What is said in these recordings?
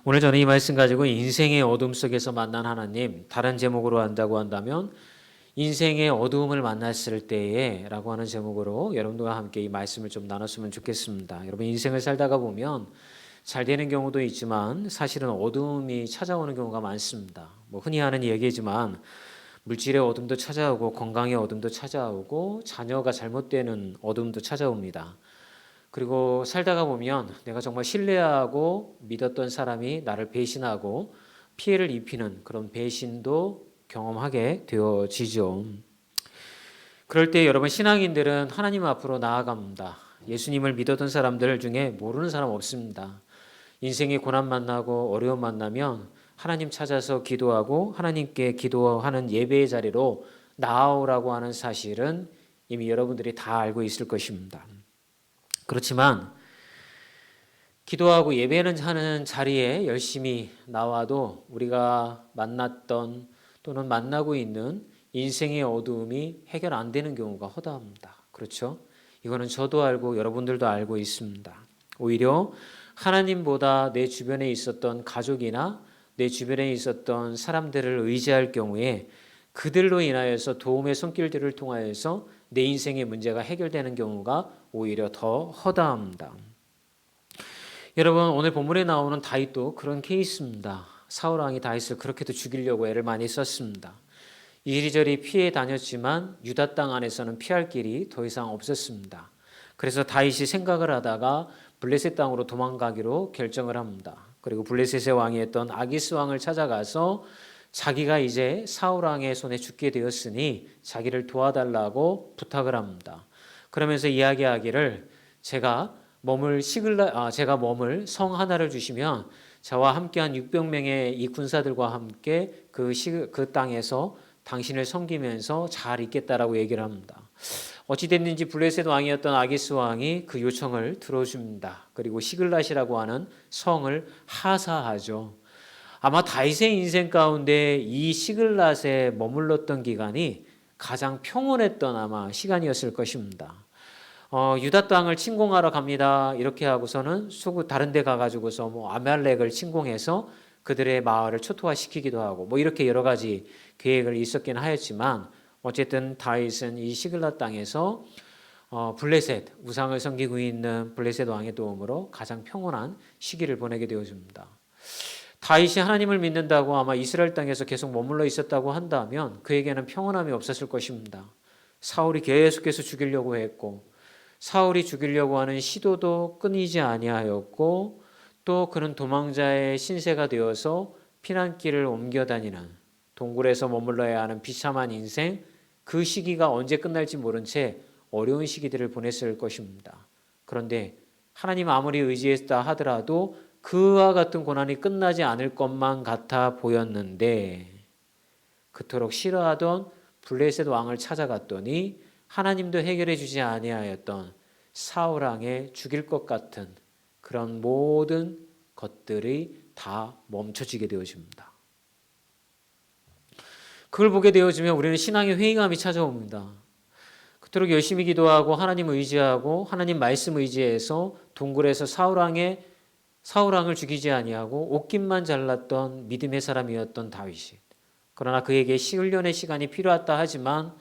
오늘 저는 이 말씀 가지고 인생의 어둠 속에서 만난 하나님, 다른 제목으로 한다고 한다면 인생의 어두움을 만났을 때에 라고 하는 제목으로 여러분들과 함께 이 말씀을 좀 나눴으면 좋겠습니다. 여러분, 인생을 살다가 보면 잘 되는 경우도 있지만 사실은 어두움이 찾아오는 경우가 많습니다. 흔히 하는 얘기지만 물질의 어둠도 찾아오고 건강의 어둠도 찾아오고 자녀가 잘못되는 어둠도 찾아옵니다. 그리고 살다가 보면 내가 정말 신뢰하고 믿었던 사람이 나를 배신하고 피해를 입히는 그런 배신도 경험하게 되어지죠. 그럴 때 여러분, 신앙인들은 하나님 앞으로 나아갑니다. 예수님을 믿었던 사람들 중에 모르는 사람 없습니다. 인생의 고난 만나고 어려움 만나면 하나님 찾아서 기도하고 하나님께 기도하는 예배의 자리로 나아오라고 하는 사실은 이미 여러분들이 다 알고 있을 것입니다. 그렇지만 기도하고 예배는 하는 자리에 열심히 나와도 우리가 만났던 또는 만나고 있는 인생의 어두움이 해결 안 되는 경우가 허다합니다. 그렇죠? 이거는 저도 알고 여러분들도 알고 있습니다. 오히려 하나님보다 내 주변에 있었던 가족이나 내 주변에 있었던 사람들을 의지할 경우에 그들로 인하여서 도움의 손길들을 통하여서 내 인생의 문제가 해결되는 경우가 오히려 더 허다합니다. 여러분, 오늘 본문에 나오는 다윗도 그런 케이스입니다. 사울 왕이 다윗을 그렇게도 죽이려고 애를 많이 썼습니다. 이리저리 피해 다녔지만 유다 땅 안에서는 피할 길이 더 이상 없었습니다. 그래서 다윗이 생각을 하다가 블레셋 땅으로 도망가기로 결정을 합니다. 그리고 블레셋의 왕이었던 아기스 왕을 찾아가서 자기가 이제 사울 왕의 손에 죽게 되었으니 자기를 도와달라고 부탁을 합니다. 그러면서 이야기하기를 제가 머물 성 하나를 주시면 저와 함께한 600명의 이 군사들과 함께 그 땅에서 당신을 섬기면서 잘 있겠다라고 얘기를 합니다. 어찌됐는지 블레셋 왕이었던 아기스 왕이 그 요청을 들어줍니다. 그리고 시글랏이라고 하는 성을 하사하죠. 아마 다윗의 인생 가운데 이 시글랏에 머물렀던 기간이 가장 평온했던 아마 시간이었을 것입니다. 유다 땅을 침공하러 갑니다. 이렇게 하고서는 다른 데 가가지고서 아말렉을 침공해서 그들의 마을을 초토화시키기도 하고 이렇게 여러 가지 계획을 있었긴 하였지만 어쨌든 다윗은 이 시글랏 땅에서 블레셋 우상을 섬기고 있는 블레셋 왕의 도움으로 가장 평온한 시기를 보내게 되어집니다. 다윗이 하나님을 믿는다고 아마 이스라엘 땅에서 계속 머물러 있었다고 한다면 그에게는 평온함이 없었을 것입니다. 사울이 계속해서 죽이려고 했고 사울이 죽이려고 하는 시도도 끊이지 아니하였고 또 그는 도망자의 신세가 되어서 피난길을 옮겨 다니는 동굴에서 머물러야 하는 비참한 인생, 그 시기가 언제 끝날지 모른 채 어려운 시기들을 보냈을 것입니다. 그런데 하나님 아무리 의지했다 하더라도 그와 같은 고난이 끝나지 않을 것만 같아 보였는데 그토록 싫어하던 블레셋 왕을 찾아갔더니 하나님도 해결해 주지 아니하였던 사울 왕의 죽일 것 같은 그런 모든 것들이 다 멈춰지게 되어집니다. 그걸 보게 되어지면 우리는 신앙의 회의감이 찾아옵니다. 그토록 열심히 기도하고 하나님 의지하고 하나님 말씀 의지해서 동굴에서 사울 왕을 죽이지 아니하고 옷깃만 잘랐던 믿음의 사람이었던 다윗이, 그러나 그에게 훈련의 시간이 필요하다 하지만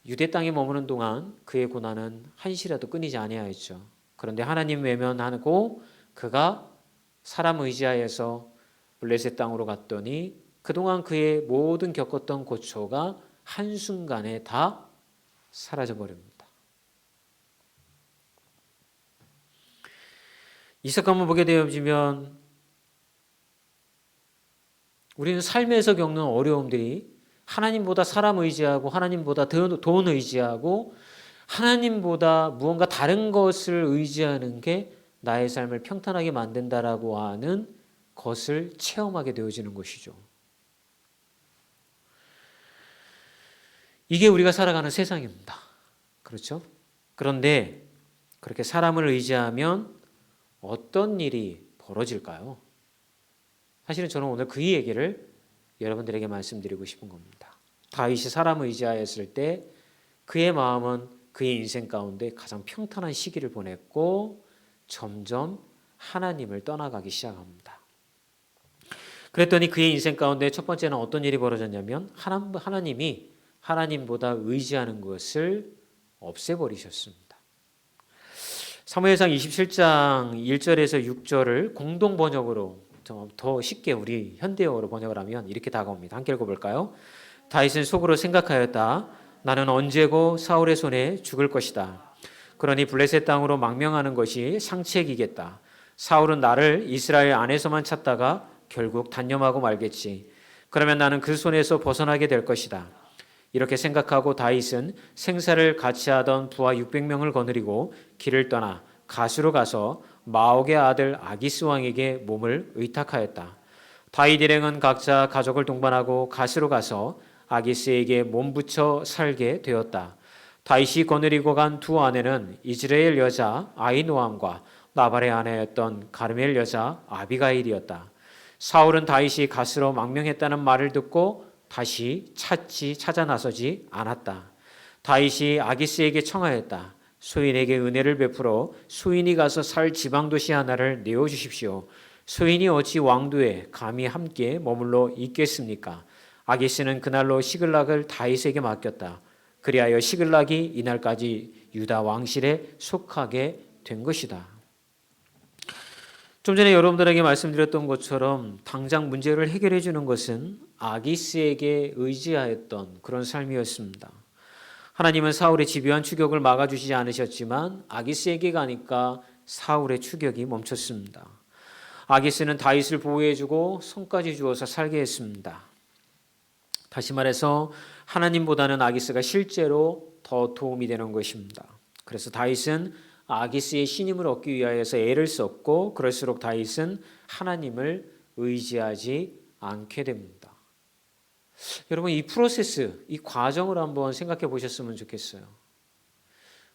유대 땅에 머무는 동안 그의 고난은 한시라도 끊이지 아니하였죠. 그런데 하나님 외면하고 그가 사람 의지하여서 블레셋 땅으로 갔더니 그동안 그의 모든 겪었던 고초가 한순간에 다 사라져버립니다. 이 사건을 보게 되어지면 우리는 삶에서 겪는 어려움들이 하나님보다 사람 의지하고 하나님보다 돈 의지하고 하나님보다 무언가 다른 것을 의지하는 게 나의 삶을 평탄하게 만든다라고 하는 것을 체험하게 되어지는 것이죠. 이게 우리가 살아가는 세상입니다. 그렇죠? 그런데 그렇게 사람을 의지하면 어떤 일이 벌어질까요? 사실은 저는 오늘 그 얘기를 여러분들에게 말씀드리고 싶은 겁니다. 다윗이 사람을 의지하였을 때 그의 마음은 그의 인생 가운데 가장 평탄한 시기를 보냈고 점점 하나님을 떠나가기 시작합니다. 그랬더니 그의 인생 가운데 첫 번째는 어떤 일이 벌어졌냐면 하나님이 하나님보다 의지하는 것을 없애버리셨습니다. 사무엘상 27장 1절에서 6절을 공동 번역으로 좀 더 쉽게 우리 현대어로 번역을 하면 이렇게 다가옵니다. 함께 읽어볼까요? 다윗은 속으로 생각하였다. 나는 언제고 사울의 손에 죽을 것이다. 그러니 블레셋 땅으로 망명하는 것이 상책이겠다. 사울은 나를 이스라엘 안에서만 찾다가 결국 단념하고 말겠지. 그러면 나는 그 손에서 벗어나게 될 것이다. 이렇게 생각하고 다윗은 생사를 같이 하던 부하 600명을 거느리고 길을 떠나 가수로 가서 마옥의 아들 아기스 왕에게 몸을 의탁하였다. 다윗 일행은 각자 가족을 동반하고 가수로 가서 아기스에게 몸 붙여 살게 되었다. 다윗이 거느리고 간 두 아내는 이즈라엘 여자 아히노암과 나발의 아내였던 가르멜 여자 아비가일이었다. 사울은 다윗이 가스로 망명했다는 말을 듣고 다시 찾아 나서지 않았다. 다윗이 아기스에게 청하였다. 소인에게 은혜를 베풀어 소인이 가서 살 지방도시 하나를 내어주십시오. 소인이 어찌 왕도에 감히 함께 머물러 있겠습니까? 아기스는 그날로 시글락을 다윗에게 맡겼다. 그리하여 시글락이 이날까지 유다 왕실에 속하게 된 것이다. 좀 전에 여러분들에게 말씀드렸던 것처럼 당장 문제를 해결해 주는 것은 아기스에게 의지하였던 그런 삶이었습니다. 하나님은 사울의 집요한 추격을 막아주시지 않으셨지만 아기스에게 가니까 사울의 추격이 멈췄습니다. 아기스는 다윗을 보호해주고 손까지 주어서 살게 했습니다. 다시 말해서 하나님보다는 아기스가 실제로 더 도움이 되는 것입니다. 그래서 다윗은 아기스의 신임을 얻기 위하여서 애를 썼고 그럴수록 다윗은 하나님을 의지하지 않게 됩니다. 여러분 이 프로세스, 이 과정을 한번 생각해 보셨으면 좋겠어요.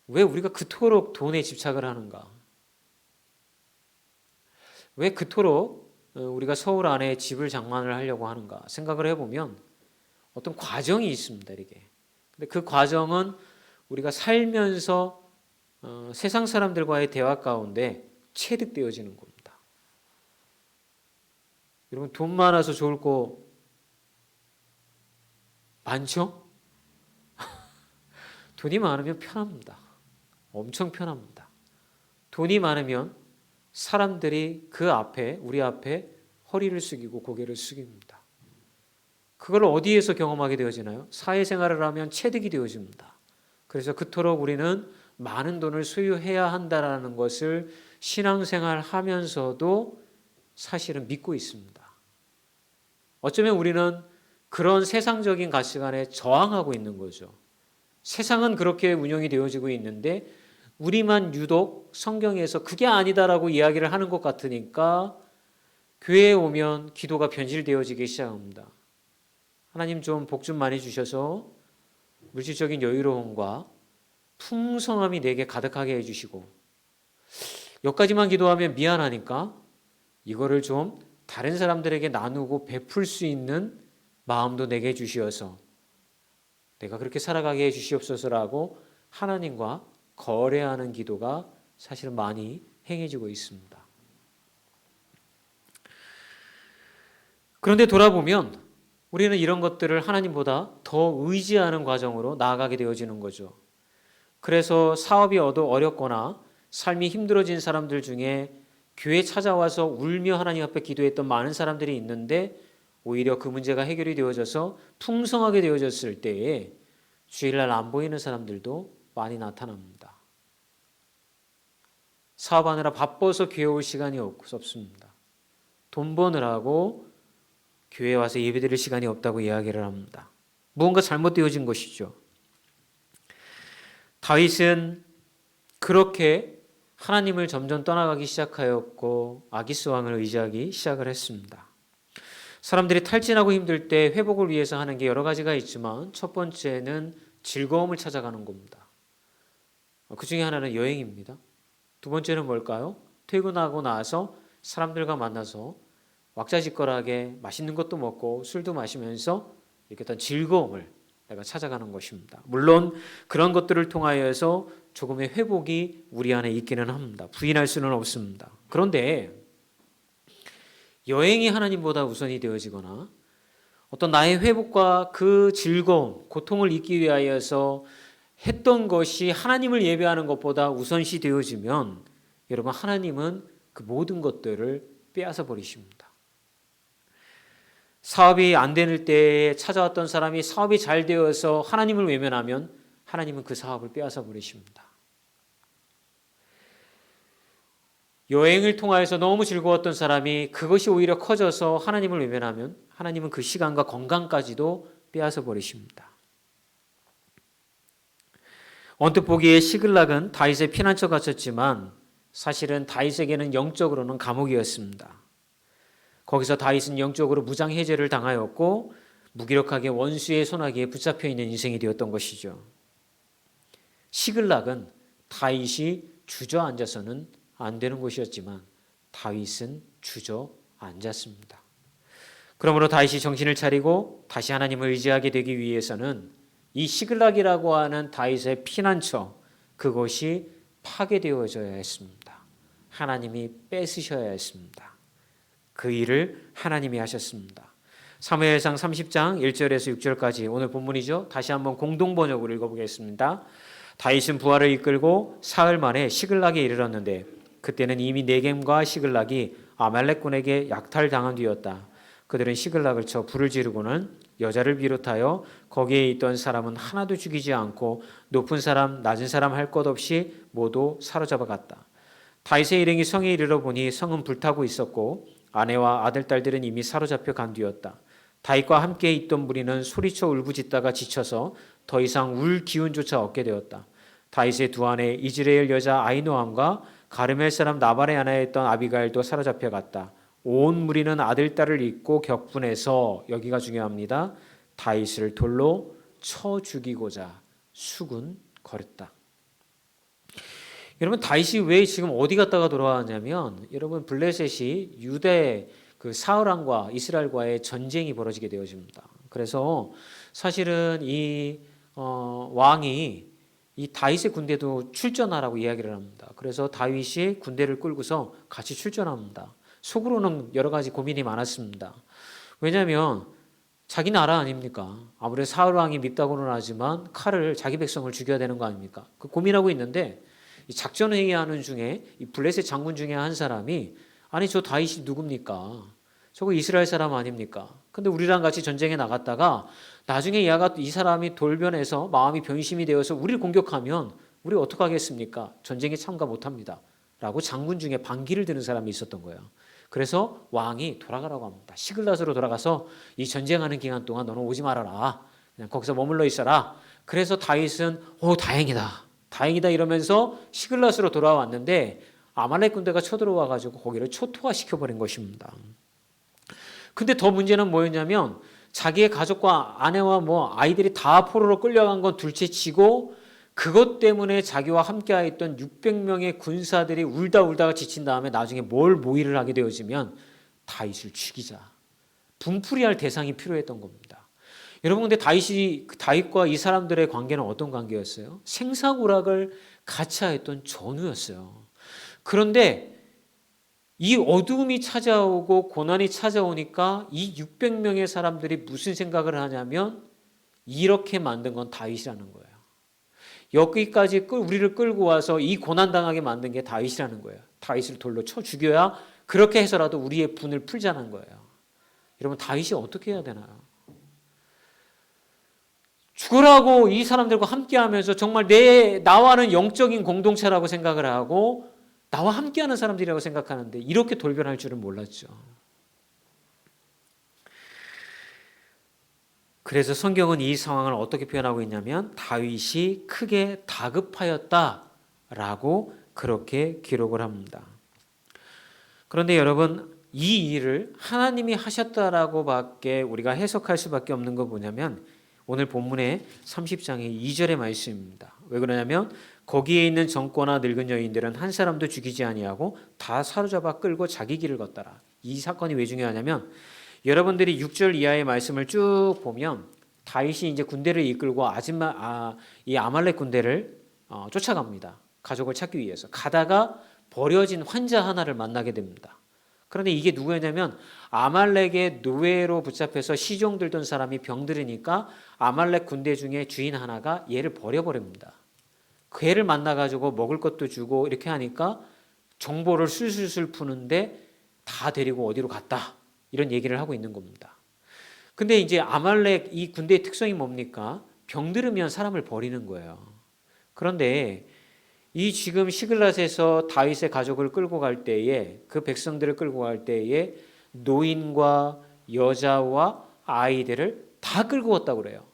왜 우리가 그토록 돈에 집착을 하는가? 왜 그토록 우리가 서울 안에 집을 장만을 하려고 하는가? 생각을 해보면 어떤 과정이 있습니다. 이게. 근데 그 과정은 우리가 살면서 세상 사람들과의 대화 가운데 체득되어지는 겁니다. 여러분 돈 많아서 좋을 거 많죠? 돈이 많으면 편합니다. 엄청 편합니다. 돈이 많으면 사람들이 그 앞에 우리 앞에 허리를 숙이고 고개를 숙입니다. 그걸 어디에서 경험하게 되어지나요? 사회생활을 하면 체득이 되어집니다. 그래서 그토록 우리는 많은 돈을 소유해야 한다라는 것을 신앙생활 하면서도 사실은 믿고 있습니다. 어쩌면 우리는 그런 세상적인 가치관에 저항하고 있는 거죠. 세상은 그렇게 운영이 되어지고 있는데 우리만 유독 성경에서 그게 아니다라고 이야기를 하는 것 같으니까 교회에 오면 기도가 변질되어지기 시작합니다. 하나님 좀 복 좀 많이 주셔서 물질적인 여유로움과 풍성함이 내게 가득하게 해주시고 여기까지만 기도하면 미안하니까 이거를 좀 다른 사람들에게 나누고 베풀 수 있는 마음도 내게 주시어서 내가 그렇게 살아가게 해주시옵소서라고 하나님과 거래하는 기도가 사실은 많이 행해지고 있습니다. 그런데 돌아보면 우리는 이런 것들을 하나님보다 더 의지하는 과정으로 나아가게 되어지는 거죠. 그래서 사업이 어렵거나 삶이 힘들어진 사람들 중에 교회 찾아와서 울며 하나님 앞에 기도했던 많은 사람들이 있는데 오히려 그 문제가 해결이 되어져서 풍성하게 되어졌을 때에 주일날 안 보이는 사람들도 많이 나타납니다. 사업하느라 바빠서 교회 올 시간이 없습니다. 돈 버느라고 교회에 와서 예배드릴 시간이 없다고 이야기를 합니다. 무언가 잘못되어진 것이죠. 다윗은 그렇게 하나님을 점점 떠나가기 시작하였고 아기스 왕을 의지하기 시작을 했습니다. 사람들이 탈진하고 힘들 때 회복을 위해서 하는 게 여러 가지가 있지만 첫 번째는 즐거움을 찾아가는 겁니다. 그 중에 하나는 여행입니다. 두 번째는 뭘까요? 퇴근하고 나서 사람들과 만나서 왁자지껄하게 맛있는 것도 먹고 술도 마시면서 이렇게 어떤 즐거움을 내가 찾아가는 것입니다. 물론 그런 것들을 통하여서 조금의 회복이 우리 안에 있기는 합니다. 부인할 수는 없습니다. 그런데 여행이 하나님보다 우선이 되어지거나 어떤 나의 회복과 그 즐거움, 고통을 잊기 위하여서 했던 것이 하나님을 예배하는 것보다 우선시 되어지면 여러분 하나님은 그 모든 것들을 빼앗아 버리십니다. 사업이 안 되는 때에 찾아왔던 사람이 사업이 잘 되어서 하나님을 외면하면 하나님은 그 사업을 빼앗아 버리십니다. 여행을 통하여서 너무 즐거웠던 사람이 그것이 오히려 커져서 하나님을 외면하면 하나님은 그 시간과 건강까지도 빼앗아 버리십니다. 언뜻 보기에 시글락은 다윗의 피난처 같았지만 사실은 다윗에게는 영적으로는 감옥이었습니다. 거기서 다윗은 영적으로 무장해제를 당하였고 무기력하게 원수의 손아귀에 붙잡혀 있는 인생이 되었던 것이죠. 시글락은 다윗이 주저앉아서는 안 되는 곳이었지만 다윗은 주저앉았습니다. 그러므로 다윗이 정신을 차리고 다시 하나님을 의지하게 되기 위해서는 이 시글락이라고 하는 다윗의 피난처, 그것이 파괴되어져야 했습니다. 하나님이 뺏으셔야 했습니다. 그 일을 하나님이 하셨습니다. 사무엘상 30장 1절에서 6절까지 오늘 본문이죠. 다시 한번 공동번역으로 읽어보겠습니다. 다윗은 부하를 이끌고 사흘 만에 시글락에 이르렀는데 그때는 이미 네겜과 시글락이 아말렉군에게 약탈당한 뒤였다. 그들은 시글락을 쳐 불을 지르고는 여자를 비롯하여 거기에 있던 사람은 하나도 죽이지 않고 높은 사람 낮은 사람 할 것 없이 모두 사로잡아 갔다. 다윗의 일행이 성에 이르러 보니 성은 불타고 있었고 아내와 아들 딸들은 이미 사로잡혀 간 뒤였다. 다윗과 함께 있던 무리는 소리쳐 울부짖다가 지쳐서 더 이상 울 기운조차 얻게 되었다. 다윗의 두 아내 이즈레엘 여자 아히노함과 가르멜 사람 나발의 아내였던 아비가일도 사로잡혀 갔다. 온 무리는 아들 딸을 잊고 격분해서, 여기가 중요합니다, 다윗을 돌로 쳐 죽이고자 수군거렸다. 여러분 다윗이 왜 지금 어디 갔다가 돌아왔냐면 여러분 블레셋이 유대 그 사울 왕과 이스라엘과의 전쟁이 벌어지게 되어집니다. 그래서 사실은 이 왕이 이 다윗의 군대도 출전하라고 이야기를 합니다. 그래서 다윗이 군대를 끌고서 같이 출전합니다. 속으로는 여러 가지 고민이 많았습니다. 왜냐하면 자기 나라 아닙니까? 아무래도 사울 왕이 밉다고는 하지만 칼을 자기 백성을 죽여야 되는 거 아닙니까? 그 고민하고 있는데 이 작전 회의하는 중에 이 블레셋 장군 중에 한 사람이 아니 저 다윗이 누굽니까? 저거 이스라엘 사람 아닙니까? 근데 우리랑 같이 전쟁에 나갔다가 나중에 이 사람이 돌변해서 마음이 변심이 되어서 우리를 공격하면 우리 어떡하겠습니까? 전쟁에 참가 못합니다. 라고 장군 중에 반기를 드는 사람이 있었던 거예요. 그래서 왕이 돌아가라고 합니다. 시글락으로 돌아가서 이 전쟁하는 기간 동안 너는 오지 말아라. 그냥 거기서 머물러 있어라. 그래서 다윗은 다행이다 이러면서 시글락으로 돌아왔는데 아말렉 군대가 쳐들어와가지고 거기를 초토화시켜버린 것입니다. 근데 더 문제는 뭐였냐면 자기의 가족과 아내와 아이들이 다 포로로 끌려간 건 둘째치고 그것 때문에 자기와 함께했던 600명의 군사들이 울다가 지친 다음에 나중에 뭘 모의를 하게 되어지면 다윗을 죽이자. 분풀이할 대상이 필요했던 겁니다. 여러분 근데 다윗과 이 사람들의 관계는 어떤 관계였어요? 생사고락을 같이 했던 전우였어요. 그런데 이 어두움이 찾아오고 고난이 찾아오니까 이 600명의 사람들이 무슨 생각을 하냐면 이렇게 만든 건 다윗이라는 거예요. 여기까지 우리를 끌고 와서 이 고난당하게 만든 게 다윗이라는 거예요. 다윗을 돌로 쳐 죽여야 그렇게 해서라도 우리의 분을 풀자는 거예요. 여러분 다윗이 어떻게 해야 되나요? 죽으라고 이 사람들과 함께하면서 정말 나와는 영적인 공동체라고 생각을 하고 나와 함께하는 사람들이라고 생각하는데 이렇게 돌변할 줄은 몰랐죠. 그래서 성경은 이 상황을 어떻게 표현하고 있냐면 다윗이 크게 다급하였다라고 그렇게 기록을 합니다. 그런데 여러분 이 일을 하나님이 하셨다라고밖에 우리가 해석할 수밖에 없는 거 뭐냐면 오늘 본문의 30장의 2절의 말씀입니다. 왜 그러냐면 거기에 있는 젊거나 늙은 여인들은 한 사람도 죽이지 아니하고 다 사로잡아 끌고 자기 길을 걷더라. 이 사건이 왜 중요하냐면 여러분들이 6절 이하의 말씀을 쭉 보면 다윗이 이제 군대를 이끌고 이 아말렉 군대를 쫓아갑니다. 가족을 찾기 위해서 가다가 버려진 환자 하나를 만나게 됩니다. 그런데 이게 누구였냐면 아말렉의 노예로 붙잡혀서 시종 들던 사람이 병들으니까 아말렉 군대 중에 주인 하나가 얘를 버려버립니다. 그 애를 만나가지고 먹을 것도 주고 이렇게 하니까 정보를 술술술 푸는데 다 데리고 어디로 갔다. 이런 얘기를 하고 있는 겁니다. 근데 이제 아말렉 이 군대의 특성이 뭡니까? 병들으면 사람을 버리는 거예요. 그런데 이 지금 시글랏에서 다윗의 가족을 끌고 갈 때에 그 백성들을 끌고 갈 때에 노인과 여자와 아이들을 다 끌고 왔다고 그래요.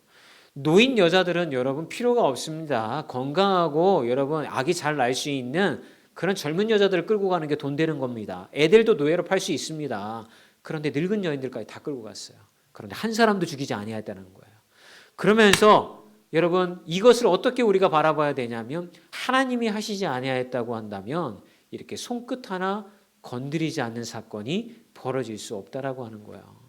노인 여자들은 여러분 필요가 없습니다. 건강하고 여러분 아기 잘 낳을 수 있는 그런 젊은 여자들을 끌고 가는 게 돈 되는 겁니다. 애들도 노예로 팔 수 있습니다. 그런데 늙은 여인들까지 다 끌고 갔어요. 그런데 한 사람도 죽이지 아니하였다는 거예요. 그러면서 여러분 이것을 어떻게 우리가 바라봐야 되냐면 하나님이 하시지 아니하였다고 한다면 이렇게 손끝 하나 건드리지 않는 사건이 벌어질 수 없다라고 하는 거예요.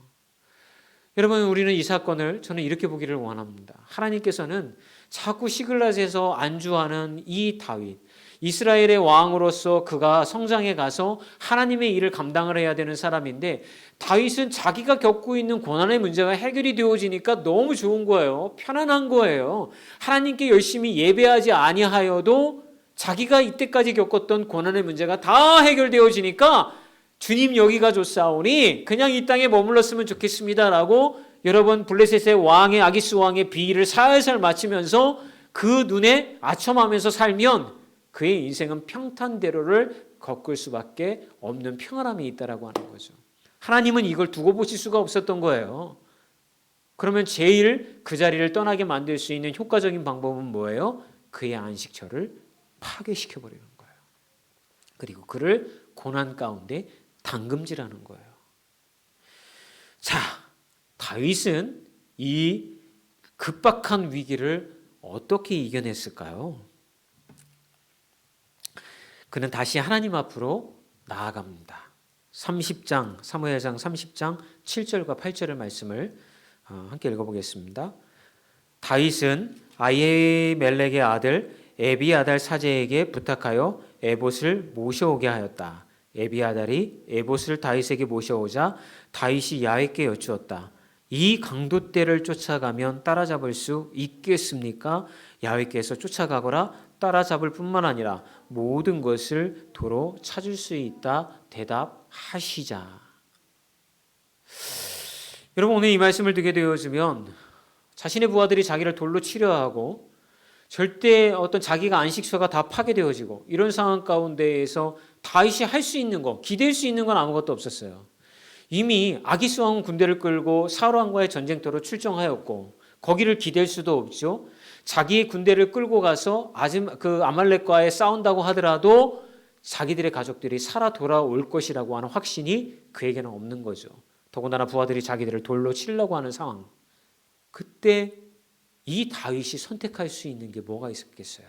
여러분 우리는 이 사건을 저는 이렇게 보기를 원합니다. 하나님께서는 자꾸 시글랏에서 안주하는 이 다윗 이스라엘의 왕으로서 그가 성장해 가서 하나님의 일을 감당을 해야 되는 사람인데 다윗은 자기가 겪고 있는 고난의 문제가 해결이 되어지니까 너무 좋은 거예요. 편안한 거예요. 하나님께 열심히 예배하지 아니하여도 자기가 이때까지 겪었던 고난의 문제가 다 해결되어지니까 주님 여기가 좋사오니 그냥 이 땅에 머물렀으면 좋겠습니다라고 여러분 블레셋의 왕의 아기스 왕의 비위를 살살 맞추면서 그 눈에 아첨하면서 살면 그의 인생은 평탄대로를 겪을 수밖에 없는 평안함이 있다라고 하는 거죠. 하나님은 이걸 두고 보실 수가 없었던 거예요. 그러면 제일 그 자리를 떠나게 만들 수 있는 효과적인 방법은 뭐예요? 그의 안식처를 파괴시켜버리는 거예요. 그리고 그를 고난 가운데 당금질하는 거예요. 자, 다윗은 이 급박한 위기를 어떻게 이겨냈을까요? 그는 다시 하나님 앞으로 나아갑니다. 30장 사무엘상 30장 7절과 8절의 말씀을 함께 읽어보겠습니다. 다윗은 아히멜렉의 아들 에비아달 사제에게 부탁하여 에봇을 모셔오게 하였다. 에비아달이 에봇을 다윗에게 모셔오자 다윗이 야훼께 여쭈었다. 이 강도떼를 쫓아가면 따라잡을 수 있겠습니까? 야훼께서 쫓아가거라 따라잡을 뿐만 아니라 모든 것을 도로 찾을 수 있다 대답하시자. 여러분 오늘 이 말씀을 듣게 되어지면 자신의 부하들이 자기를 돌로 치려 하고 절대 어떤 자기가 안식처가 다 파괴되어지고 이런 상황 가운데에서 다윗이 할 수 있는 거, 기댈 수 있는 건 아무것도 없었어요. 이미 아기스 왕은 군대를 끌고 사울 왕과의 전쟁터로 출정하였고 거기를 기댈 수도 없죠. 자기의 군대를 끌고 가서 그 아말렉과의 싸운다고 하더라도 자기들의 가족들이 살아 돌아올 것이라고 하는 확신이 그에게는 없는 거죠. 더군다나 부하들이 자기들을 돌로 치려고 하는 상황. 그때 이 다윗이 선택할 수 있는 게 뭐가 있었겠어요?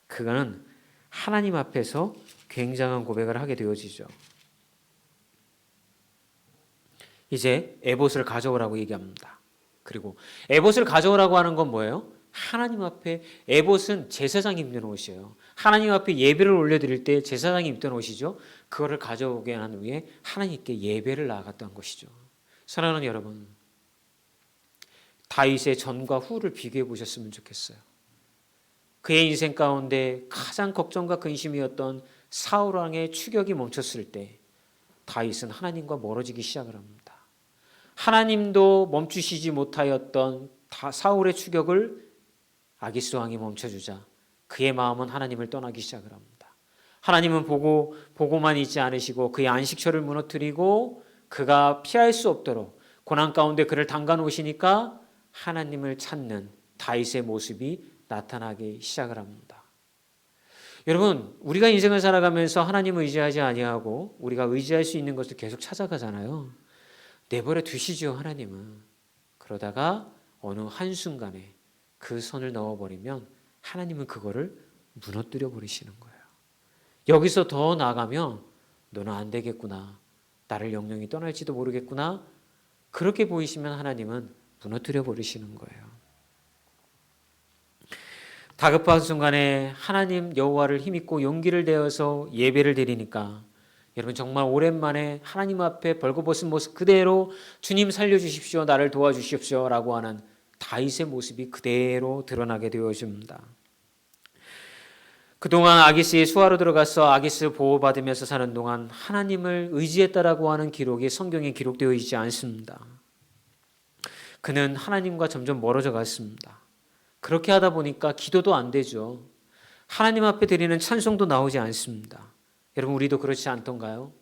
그거는 하나님 앞에서 굉장한 고백을 하게 되어지죠. 이제 에봇을 가져오라고 얘기합니다. 그리고 에봇을 가져오라고 하는 건 뭐예요? 하나님 앞에 에봇은 제사장이 입는 옷이에요. 하나님 앞에 예배를 올려드릴 때 제사장이 입던 옷이죠. 그거를 가져오게 한 후에 하나님께 예배를 나아갔던 것이죠. 사랑하는 여러분, 다윗의 전과 후를 비교해 보셨으면 좋겠어요. 그의 인생 가운데 가장 걱정과 근심이었던 사울 왕의 추격이 멈췄을 때 다윗은 하나님과 멀어지기 시작을 합니다. 하나님도 멈추시지 못하였던 사울의 추격을 아기스 왕이 멈춰주자 그의 마음은 하나님을 떠나기 시작을 합니다. 하나님은 보고만 있지 않으시고 그의 안식처를 무너뜨리고 그가 피할 수 없도록 고난 가운데 그를 담가 놓으시니까 하나님을 찾는 다윗의 모습이 나타나기 시작을 합니다. 여러분, 우리가 인생을 살아가면서 하나님을 의지하지 아니하고 우리가 의지할 수 있는 것을 계속 찾아가잖아요. 내버려 두시죠, 하나님은. 그러다가 어느 한순간에 그 손을 넣어버리면 하나님은 그거를 무너뜨려 버리시는 거예요. 여기서 더 나아가면 너는 안 되겠구나. 나를 영영이 떠날지도 모르겠구나. 그렇게 보이시면 하나님은 무너뜨려 버리시는 거예요. 다급한 순간에 하나님 여호와를 힘입고 용기를 내어서 예배를 드리니까 여러분 정말 오랜만에 하나님 앞에 벌거벗은 모습 그대로 주님 살려주십시오, 나를 도와주십시오 라고 하는 다윗의 모습이 그대로 드러나게 되어집니다. 그동안 아기스의 수하로 들어가서 아기스 보호받으면서 사는 동안 하나님을 의지했다라고 하는 기록이 성경에 기록되어 있지 않습니다. 그는 하나님과 점점 멀어져 갔습니다. 그렇게 하다 보니까 기도도 안 되죠. 하나님 앞에 드리는 찬송도 나오지 않습니다. 여러분 우리도 그렇지 않던가요?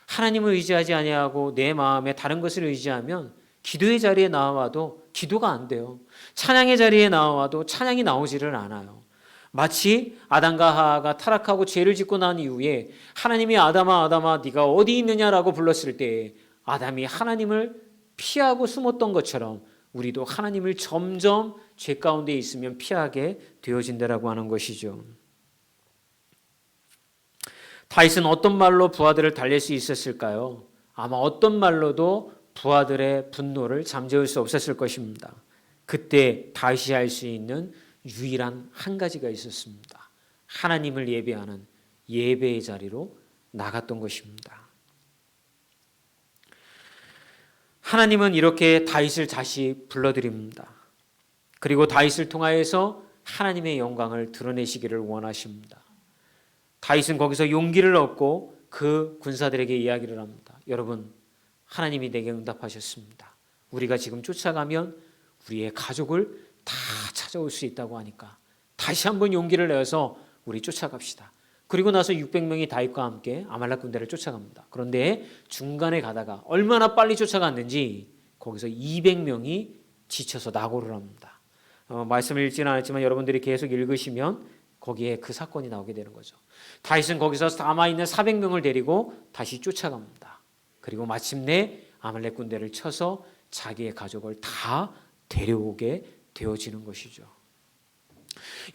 하나님을 의지하지 아니하고 내 마음에 다른 것을 의지하면 기도의 자리에 나와도 기도가 안 돼요. 찬양의 자리에 나와도 찬양이 나오지를 않아요. 마치 아담과 하와가 타락하고 죄를 짓고 난 이후에 하나님이 아담아 아담아 네가 어디 있느냐라고 불렀을 때 아담이 하나님을 피하고 숨었던 것처럼 우리도 하나님을 점점 죄 가운데 있으면 피하게 되어진다라고 하는 것이죠. 다윗은 어떤 말로 부하들을 달랠 수 있었을까요? 아마 어떤 말로도 부하들의 분노를 잠재울 수 없었을 것입니다. 그때 다윗이 할 수 있는 유일한 한 가지가 있었습니다. 하나님을 예배하는 예배의 자리로 나갔던 것입니다. 하나님은 이렇게 다윗을 다시 불러드립니다. 그리고 다윗을 통하여서 하나님의 영광을 드러내시기를 원하십니다. 다윗은 거기서 용기를 얻고 그 군사들에게 이야기를 합니다. 여러분, 하나님이 내게 응답하셨습니다. 우리가 지금 쫓아가면 우리의 가족을 다 찾아올 수 있다고 하니까 다시 한번 용기를 내어서 우리 쫓아갑시다. 그리고 나서 600명이 다윗과 함께 아말렉 군대를 쫓아갑니다. 그런데 중간에 가다가 얼마나 빨리 쫓아갔는지 거기서 200명이 지쳐서 낙오를 합니다. 말씀을 읽지는 않았지만 여러분들이 계속 읽으시면 거기에 그 사건이 나오게 되는 거죠. 다윗은 거기서 남아있는 400명을 데리고 다시 쫓아갑니다. 그리고 마침내 아말렉 군대를 쳐서 자기의 가족을 다 데려오게 되어지는 것이죠.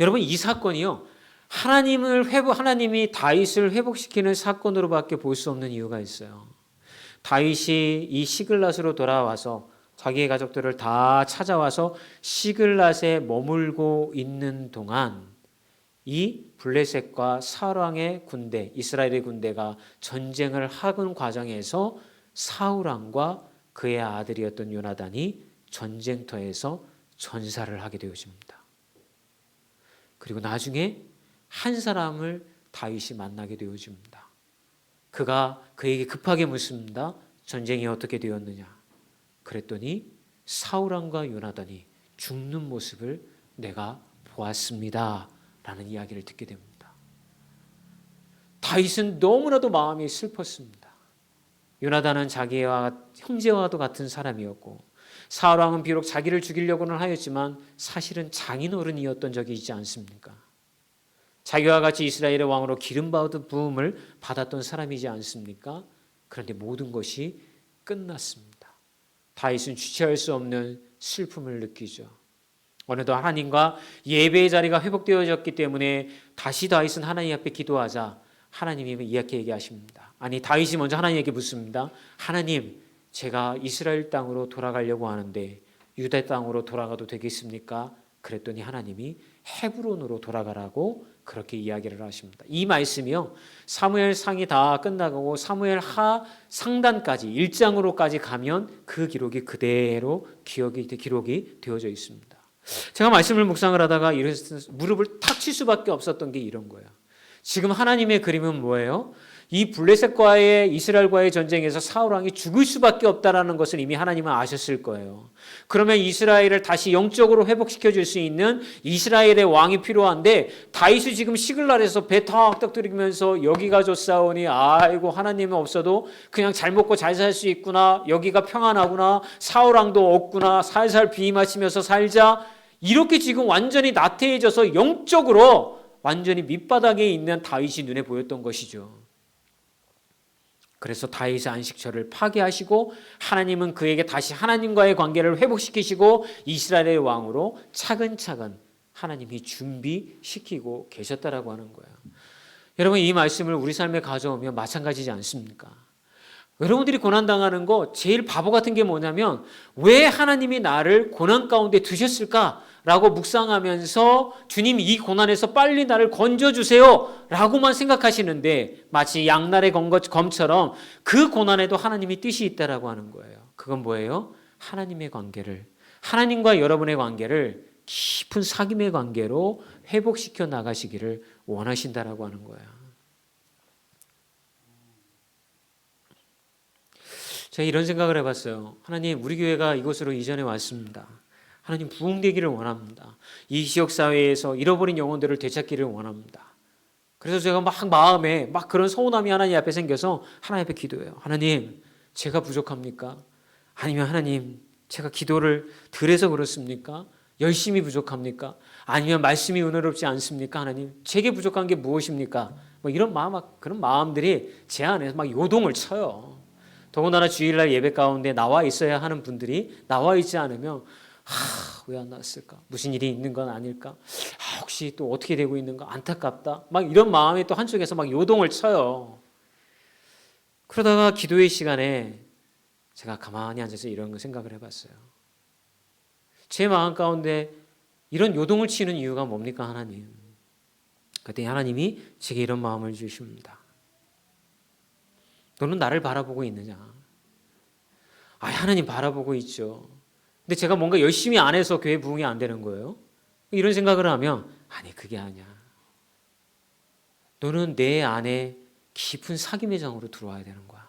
여러분 이 사건이요, 하나님이 다윗을 회복시키는 사건으로밖에 볼 수 없는 이유가 있어요. 다윗이 이 시글랏으로 돌아와서 자기의 가족들을 다 찾아와서 시글랏에 머물고 있는 동안 이 블레셋과 사울왕의 군대, 이스라엘의 군대가 전쟁을 하는 과정에서 사울왕과 그의 아들이었던 요나단이 전쟁터에서 전사를 하게 되어집니다. 그리고 나중에 한 사람을 다윗이 만나게 되어집니다. 그가 그에게 급하게 묻습니다. 전쟁이 어떻게 되었느냐? 그랬더니 사울왕과 요나단이 죽는 모습을 내가 보았습니다 라는 이야기를 듣게 됩니다. 다윗은 너무나도 마음이 슬펐습니다. 요나단은 자기와 형제와도 같은 사람이었고 사울왕은 비록 자기를 죽이려고는 하였지만 사실은 장인어른이었던 적이 있지 않습니까? 자기와 같이 이스라엘의 왕으로 기름 부음을 받았던 사람이지 않습니까? 그런데 모든 것이 끝났습니다. 다윗은 주체할 수 없는 슬픔을 느끼죠. 어느덧 하나님과 예배의 자리가 회복되어졌기 때문에 다시 다윗은 하나님 앞에 기도하자 하나님이 이렇게 얘기하십니다. 아니 다윗이 먼저 하나님에게 묻습니다. 하나님, 제가 이스라엘 땅으로 돌아가려고 하는데 유다 땅으로 돌아가도 되겠습니까? 그랬더니 하나님이 헤브론으로 돌아가라고 그렇게 이야기를 하십니다. 이 말씀이요, 사무엘 상이 다 끝나고 사무엘 하 상단까지 1장으로까지 가면 그 기록이 그대로 기록이 되어져 있습니다. 제가 말씀을 묵상을 하다가 무릎을 탁 칠 수밖에 없었던 게 이런 거예요. 지금 하나님의 그림은 뭐예요? 이 블레셋과의 이스라엘과의 전쟁에서 사울왕이 죽을 수밖에 없다라는 것을 이미 하나님은 아셨을 거예요. 그러면 이스라엘을 다시 영적으로 회복시켜 줄 수 있는 이스라엘의 왕이 필요한데 다윗이 지금 시글랏에서 배 탁탁 들이면서 여기가 좋사오니 아이고 하나님은 없어도 그냥 잘 먹고 잘 살 수 있구나, 여기가 평안하구나, 사울왕도 없구나, 살살 비마시면서 살자, 이렇게 지금 완전히 나태해져서 영적으로 완전히 밑바닥에 있는 다윗이 눈에 보였던 것이죠. 그래서 다윗의 안식처를 파괴하시고 하나님은 그에게 다시 하나님과의 관계를 회복시키시고 이스라엘의 왕으로 차근차근 하나님이 준비시키고 계셨다라고 하는 거예요. 여러분 이 말씀을 우리 삶에 가져오면 마찬가지지 않습니까? 여러분들이 고난당하는 거 제일 바보 같은 게 뭐냐면 왜 하나님이 나를 고난 가운데 두셨을까? 라고 묵상하면서 주님 이 고난에서 빨리 나를 건져주세요 라고만 생각하시는데 마치 양날의 검처럼 그 고난에도 하나님이 뜻이 있다라고 하는 거예요. 그건 뭐예요? 하나님의 관계를, 하나님과 여러분의 관계를 깊은 사귐의 관계로 회복시켜 나가시기를 원하신다라고 하는 거야. 제가 이런 생각을 해봤어요. 하나님, 우리 교회가 이곳으로 이전해 왔습니다. 하나님, 부흥되기를 원합니다. 이 지역사회에서 잃어버린 영혼들을 되찾기를 원합니다. 그래서 제가 막 마음에 막 그런 서운함이 하나님 앞에 생겨서 하나님 앞에 기도해요. 하나님, 제가 부족합니까? 아니면 하나님, 제가 기도를 덜 해서 그렇습니까? 열심히 부족합니까? 아니면 말씀이 은혜롭지 않습니까? 하나님, 제게 부족한 게 무엇입니까? 뭐 이런 그런 마음들이 제 안에서 막 요동을 쳐요. 더군다나 주일날 예배 가운데 나와 있어야 하는 분들이 나와 있지 않으면 왜 안 나왔을까? 무슨 일이 있는 건 아닐까? 혹시 또 어떻게 되고 있는가? 안타깝다. 막 이런 마음이 또 한쪽에서 막 요동을 쳐요. 그러다가 기도의 시간에 제가 가만히 앉아서 이런 생각을 해봤어요. 제 마음 가운데 이런 요동을 치는 이유가 뭡니까, 하나님? 그때 하나님이 제게 이런 마음을 주십니다. 너는 나를 바라보고 있느냐? 하나님 바라보고 있죠. 근데 제가 뭔가 열심히 안 해서 교회 부흥이 안 되는 거예요. 이런 생각을 하면 아니 그게 아니야. 너는 내 안에 깊은 사귐의 장으로 들어와야 되는 거야.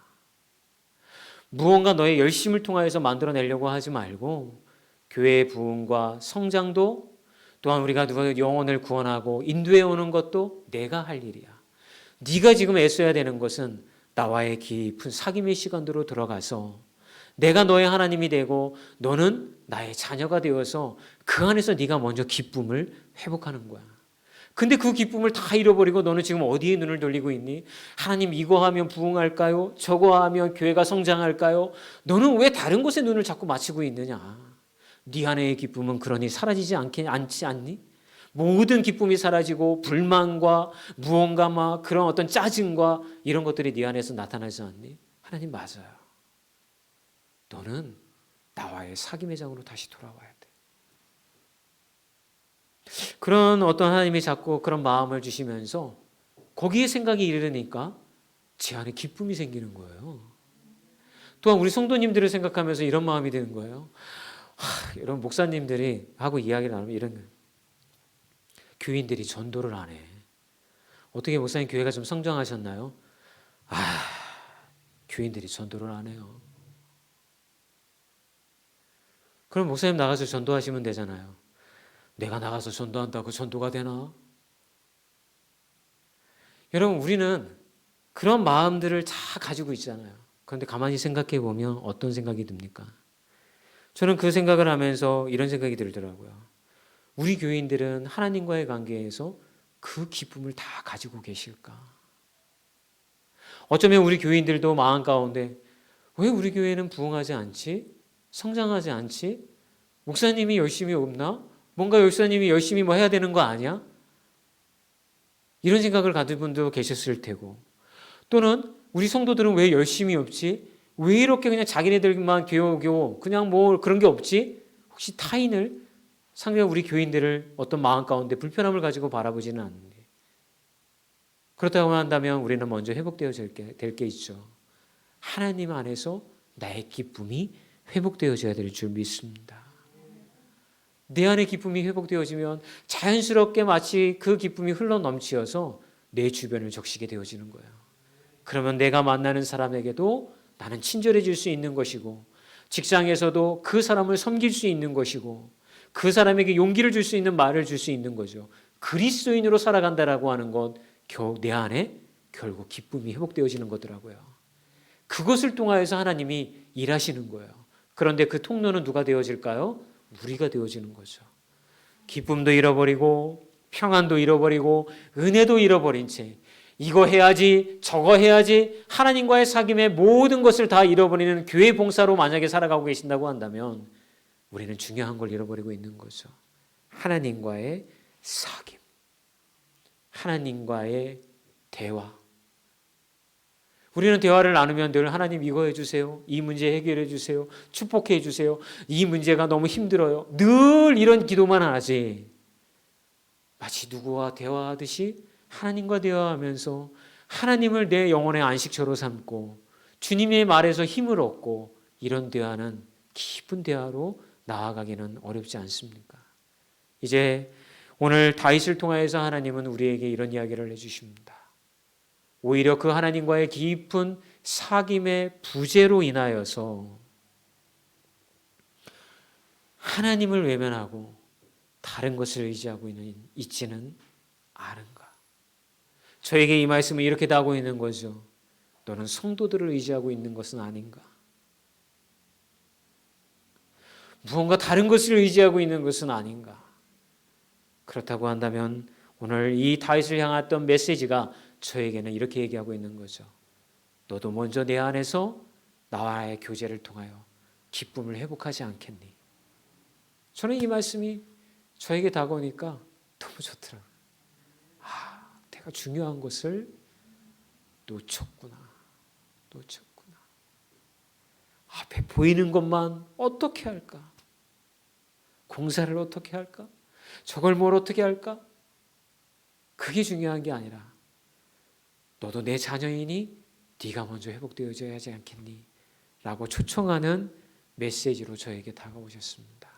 무언가 너의 열심을 통하여서 만들어내려고 하지 말고 교회의 부흥과 성장도 또한 우리가 누가 영혼을 구원하고 인도해 오는 것도 내가 할 일이야. 네가 지금 애써야 되는 것은 나와의 깊은 사귐의 시간으로 들어가서 내가 너의 하나님이 되고 너는 나의 자녀가 되어서 그 안에서 네가 먼저 기쁨을 회복하는 거야. 근데 그 기쁨을 다 잃어버리고 너는 지금 어디에 눈을 돌리고 있니? 하나님 이거 하면 부흥할까요? 저거 하면 교회가 성장할까요? 너는 왜 다른 곳에 눈을 자꾸 맞추고 있느냐? 네 안의 기쁨은 그러니 사라지지 않지 않니? 모든 기쁨이 사라지고 불만과 무언가 막 그런 어떤 짜증과 이런 것들이 네 안에서 나타나지 않니? 하나님 맞아요. 너는 나와의 사귐의 장으로 다시 돌아와야 돼. 그런 어떤 하나님이 자꾸 그런 마음을 주시면서 거기에 생각이 이르니까 제 안에 기쁨이 생기는 거예요. 또한 우리 성도님들을 생각하면서 이런 마음이 드는 거예요. 여러분 목사님들이 하고 이야기를 나누면 이런 거예요. 교인들이 전도를 안 해. 어떻게 목사님 교회가 좀 성장하셨나요? 교인들이 전도를 안 해요. 그럼 목사님 나가서 전도하시면 되잖아요. 내가 나가서 전도한다고 전도가 되나? 여러분 우리는 그런 마음들을 다 가지고 있잖아요. 그런데 가만히 생각해 보면 어떤 생각이 듭니까? 저는 그 생각을 하면서 이런 생각이 들더라고요. 우리 교인들은 하나님과의 관계에서 그 기쁨을 다 가지고 계실까? 어쩌면 우리 교인들도 마음 가운데 왜 우리 교회는 부흥하지 않지? 성장하지 않지? 목사님이 열심히 없나? 뭔가 목사님이 열심히 뭐 해야 되는 거 아니야? 이런 생각을 가진 분도 계셨을 테고 또는 우리 성도들은 왜 열심히 없지? 왜 이렇게 그냥 자기네들만 교요 그냥 뭐 그런 게 없지? 혹시 타인을 상대가 우리 교인들을 어떤 마음 가운데 불편함을 가지고 바라보지는 않는데 그렇다고 한다면 우리는 먼저 회복되어질 게 있죠. 하나님 안에서 나의 기쁨이 회복되어져야 될 줄 믿습니다. 내 안의 기쁨이 회복되어지면 자연스럽게 마치 그 기쁨이 흘러넘치어서 내 주변을 적시게 되어지는 거예요. 그러면 내가 만나는 사람에게도 나는 친절해질 수 있는 것이고 직장에서도 그 사람을 섬길 수 있는 것이고 그 사람에게 용기를 줄 수 있는 말을 줄 수 있는 거죠. 그리스도인으로 살아간다라고 하는 것 내 안에 결국 기쁨이 회복되어지는 거더라고요. 그것을 통하여서 하나님이 일하시는 거예요. 그런데 그 통로는 누가 되어질까요? 우리가 되어지는 거죠. 기쁨도 잃어버리고 평안도 잃어버리고 은혜도 잃어버린 채 이거 해야지 저거 해야지 하나님과의 사귐의 모든 것을 다 잃어버리는 교회 봉사로 만약에 살아가고 계신다고 한다면 우리는 중요한 걸 잃어버리고 있는 거죠. 하나님과의 사귐, 하나님과의 대화. 우리는 대화를 나누면 늘 하나님 이거 해주세요. 이 문제 해결해 주세요. 축복해 주세요. 이 문제가 너무 힘들어요. 늘 이런 기도만 하지. 마치 누구와 대화하듯이 하나님과 대화하면서 하나님을 내 영혼의 안식처로 삼고 주님의 말에서 힘을 얻고 이런 대화는 깊은 대화로 나아가기는 어렵지 않습니까? 이제 오늘 다윗을 통하여서 하나님은 우리에게 이런 이야기를 해주십니다. 오히려 그 하나님과의 깊은 사귐의 부재로 인하여서 하나님을 외면하고 다른 것을 의지하고 있지는 않은가. 저에게 이 말씀은 이렇게 다가오고 있는 거죠. 너는 성도들을 의지하고 있는 것은 아닌가. 무언가 다른 것을 의지하고 있는 것은 아닌가. 그렇다고 한다면 오늘 이 다윗을 향했던 메시지가 저에게는 이렇게 얘기하고 있는 거죠. 너도 먼저 내 안에서 나와의 교제를 통하여 기쁨을 회복하지 않겠니? 저는 이 말씀이 저에게 다가오니까 너무 좋더라고요. 내가 중요한 것을 놓쳤구나. 앞에 보이는 것만 어떻게 할까? 공사를 어떻게 할까? 저걸 뭘 어떻게 할까? 그게 중요한 게 아니라 너도 내 자녀이니 네가 먼저 회복되어져야 하지 않겠니? 라고 초청하는 메시지로 저에게 다가오셨습니다.